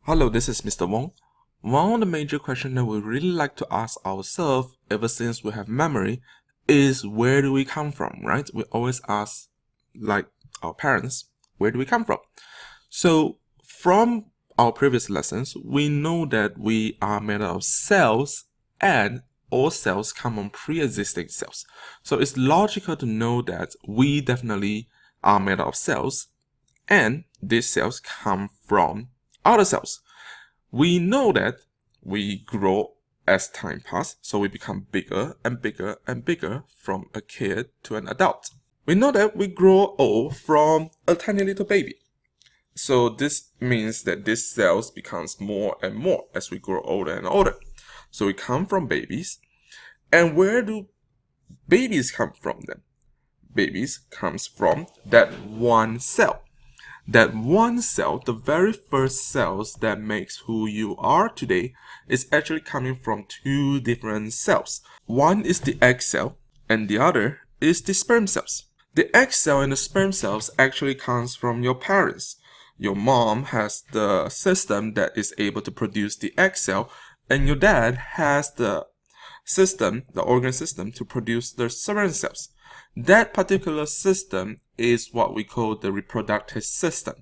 Hello, this is Mr. Wong. One of the major questions that we really like to ask ourselves ever since we have memory is where do we come from, right? We always ask, like our parents, where do we come from? So from our previous lessons, we know that we are made of cells and all cells come from pre-existing cells. So it's logical to know that we definitely are made of cells and these cells come from other cells. We know that we grow as time passes, so we become bigger and bigger and bigger from a kid to an adult. We know that we grow old from a tiny little baby. So this means that these cells becomes more and more as we grow older and older. So we come from babies. And where do babies come from then? Babies comes from that one cell. That one cell, the very first cells that makes who you are today, is actually coming from two different cells. One is the egg cell and the other is the sperm cells. The egg cell and the sperm cells actually comes from your parents. Your mom has the system that is able to produce the egg cell, and your dad has the system, the organ system, to produce the sperm cells. That particular system is what we call the reproductive system,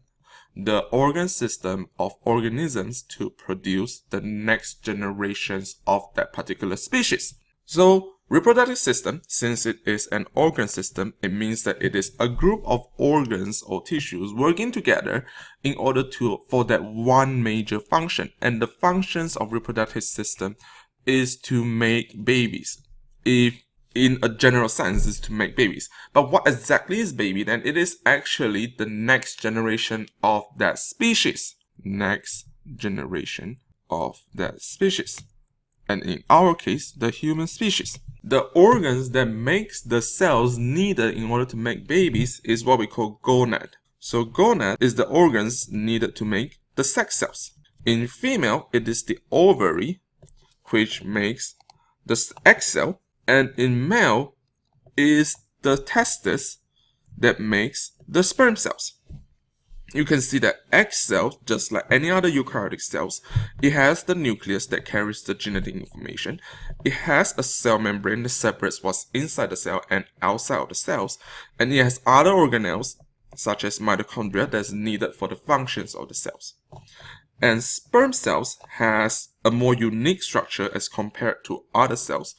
the organ system of organisms to produce the next generations of that particular species. So, reproductive system, since it is an organ system, it means that it is a group of organs or tissues working together in order for that one major function. And the functions of reproductive system is to make babies. If in a general sense is to make babies. But what exactly is baby then? It is actually the next generation of that species. Next generation of that species. And in our case, the human species. The organs that makes the cells needed in order to make babies is what we call gonad. So gonad is the organs needed to make the sex cells. In female, it is the ovary, which makes the egg cell. And in male is the testis that makes the sperm cells. You can see that egg cell, just like any other eukaryotic cells, it has the nucleus that carries the genetic information. It has a cell membrane that separates what's inside the cell and outside of the cells. And it has other organelles, such as mitochondria, that's needed for the functions of the cells. And sperm cells has a more unique structure as compared to other cells.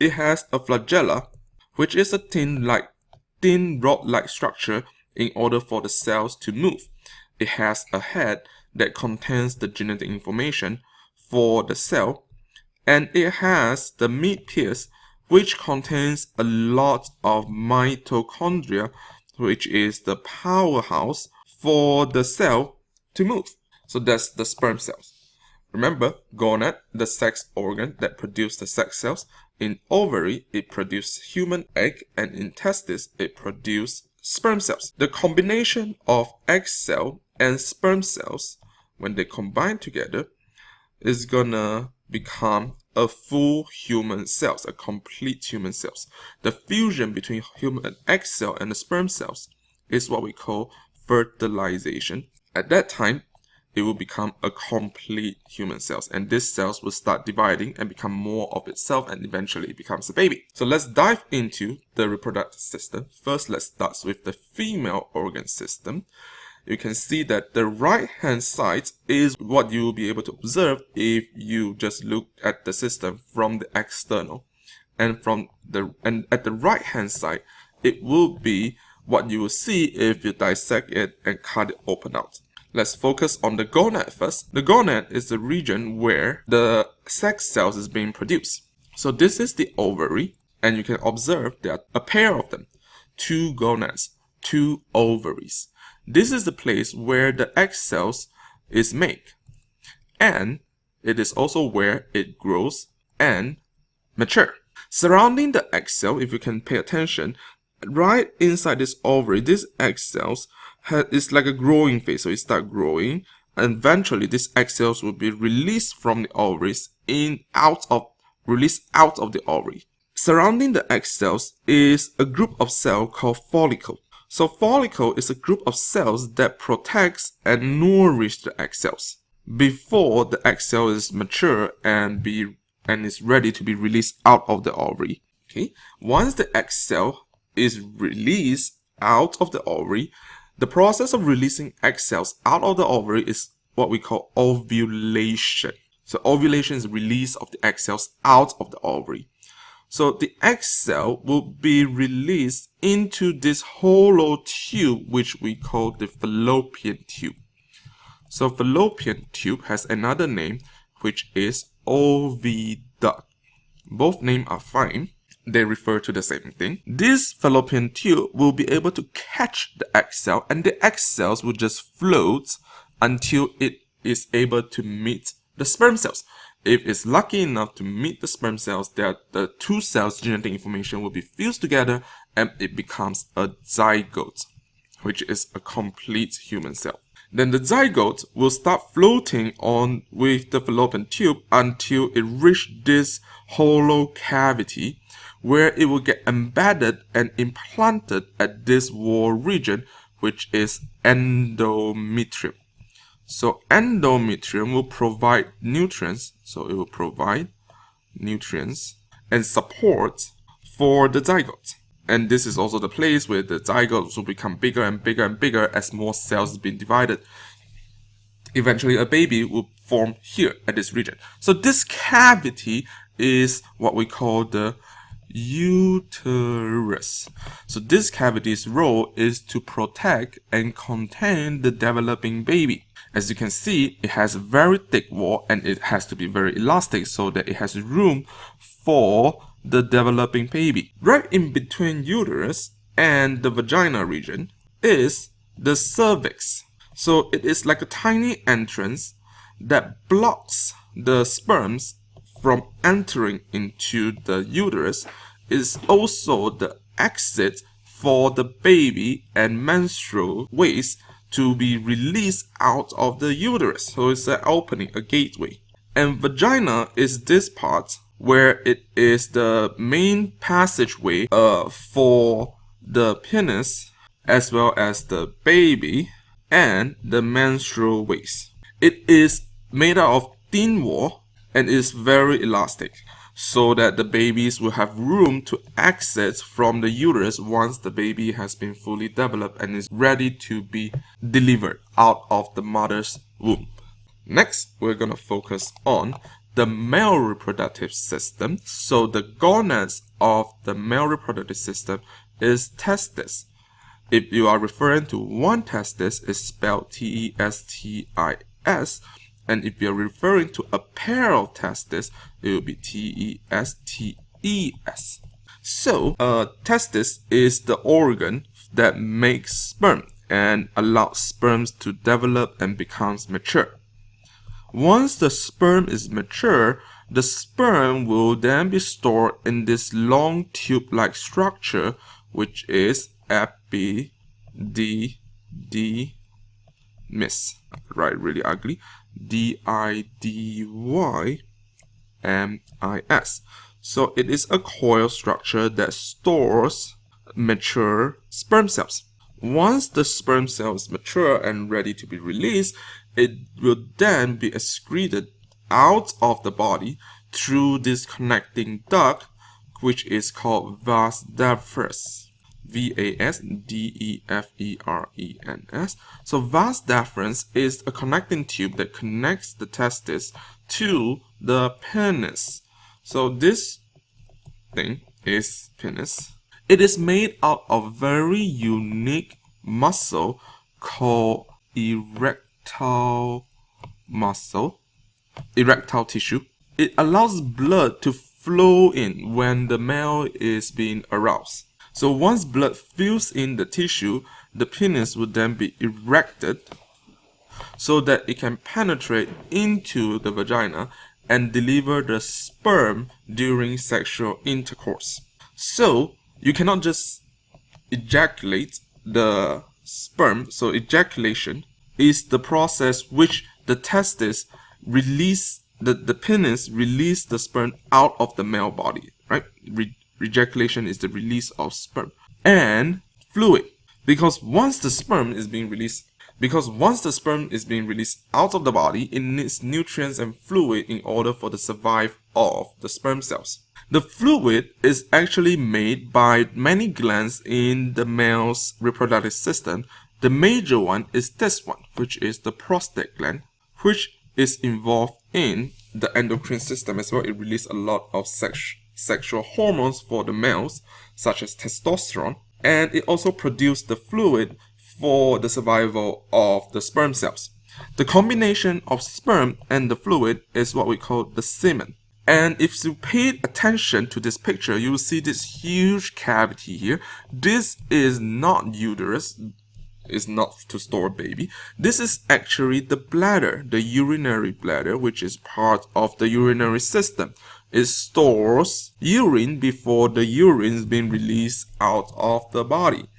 It has a flagella, which is a thin rod-like structure in order for the cells to move. It has a head that contains the genetic information for the cell, and it has the midpiece, which contains a lot of mitochondria, which is the powerhouse for the cell to move. So that's the sperm cells. Remember, gonad, the sex organ that produces the sex cells. In ovary, it produces human egg, and in testis, it produces sperm cells. The combination of egg cell and sperm cells, when they combine together, is gonna become a full human cells, a complete human cells. The fusion between human egg cell and the sperm cells is what we call fertilization. At that time, it will become a complete human cells, and these cells will start dividing and become more of itself, and eventually it becomes a baby. So let's dive into the reproductive system. First, let's start with the female organ system. You can see that the right hand side is what you will be able to observe if you just look at the system from the external, and at the right hand side it will be what you will see if you dissect it and cut it open out. Let's focus on the gonad first. The gonad is the region where the sex cells is being produced. So this is the ovary, and you can observe there are a pair of them. Two gonads, two ovaries. This is the place where the egg cells is made. And it is also where it grows and mature. Surrounding the egg cell, if you can pay attention, right inside this ovary, these egg cells is like a growing phase. So it starts growing, and eventually these egg cells will be released from the ovaries released out of the ovary. Surrounding the egg cells is a group of cells called follicle. So follicle is a group of cells that protects and nourish the egg cells. before the egg cell is mature and is ready to be released out of the ovary. Okay, once the egg cell is released out of the ovary, the process of releasing egg cells out of the ovary is what we call ovulation. So ovulation is the release of the egg cells out of the ovary. So the egg cell will be released into this hollow tube, which we call the fallopian tube. So fallopian tube has another name, which is oviduct. Both names are fine. They refer to the same thing. This fallopian tube will be able to catch the egg cell, and the egg cells will just float until it is able to meet the sperm cells. If it's lucky enough to meet the sperm cells, the two cells' genetic information will be fused together and it becomes a zygote, which is a complete human cell. Then the zygote will start floating on with the fallopian tube until it reaches this hollow cavity, where it will get embedded and implanted at this wall region, which is endometrium. So endometrium will provide nutrients, and support for the zygote. And this is also the place where the zygote will become bigger and bigger and bigger as more cells have been divided. Eventually a baby will form here at this region. So this cavity is what we call the uterus. So this cavity's role is to protect and contain the developing baby. As you can see, it has a very thick wall and it has to be very elastic so that it has room for the developing baby. Right in between uterus and the vagina region is the cervix. So it is like a tiny entrance that blocks the sperms from entering into the uterus. Is also the exit for the baby and menstrual waste to be released out of the uterus. So it's an opening, a gateway. And vagina is this part where it is the main passageway for the penis as well as the baby and the menstrual waste. It is made out of thin wall and is very elastic, so that the babies will have room to exit from the uterus once the baby has been fully developed and is ready to be delivered out of the mother's womb. Next, we're going to focus on the male reproductive system. So the gonads of the male reproductive system is testis. If you are referring to one testis, it's spelled T-E-S-T-I-S. And if you're referring to a pair of testes, it will be T-E-S-T-E-S. So, testis is the organ that makes sperm and allows sperms to develop and becomes mature. Once the sperm is mature, the sperm will then be stored in this long tube-like structure, which is epididymis. Right, really ugly. D-I-D-Y-M-I-S. So it is a coil structure that stores mature sperm cells. Once the sperm cell is mature and ready to be released, it will then be excreted out of the body through this connecting duct, which is called vas deferens. V-A-S-D-E-F-E-R-E-N-S. So vas deferens is a connecting tube that connects the testis to the penis. So this thing is penis. It is made out of very unique muscle called erectile tissue. It allows blood to flow in when the male is being aroused. So once blood fills in the tissue, the penis would then be erected so that it can penetrate into the vagina and deliver the sperm during sexual intercourse. So you cannot just ejaculate the sperm. So ejaculation is the process which the testis release, the penis release the sperm out of the male body, right? Ejaculation is the release of sperm and fluid, because once the sperm is being released, Because once the sperm is being released out of the body, it needs nutrients and fluid in order for the survival of the sperm cells. The fluid is actually made by many glands in the male's reproductive system. The major one is this one, which is the prostate gland, which is involved in the endocrine system as well. It releases a lot of sexual hormones for the males, such as testosterone, and it also produces the fluid for the survival of the sperm cells. The combination of sperm and the fluid is what we call the semen. And if you pay attention to this picture, you will see this huge cavity here. This is not uterus. Is not to store baby. This is actually the bladder, the urinary bladder, which is part of the urinary system. It stores urine before the urine is being released out of the body.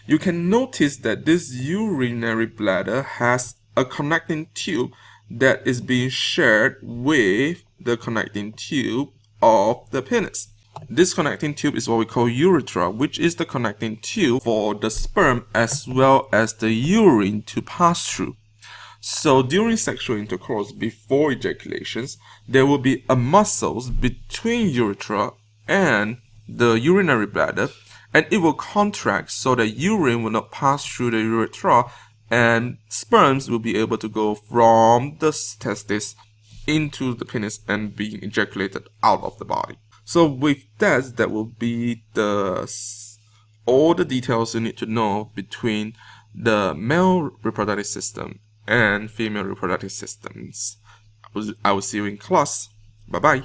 You can notice that this urinary bladder has a connecting tube that is being shared with the connecting tube of the penis. This connecting tube is what we call urethra, which is the connecting tube for the sperm as well as the urine to pass through. So during sexual intercourse before ejaculations, there will be a muscles between urethra and the urinary bladder, and it will contract so that urine will not pass through the urethra and sperms will be able to go from the testis into the penis and being ejaculated out of the body. So with that will be all the details you need to know between the male reproductive system and female reproductive systems. I will see you in class. Bye bye.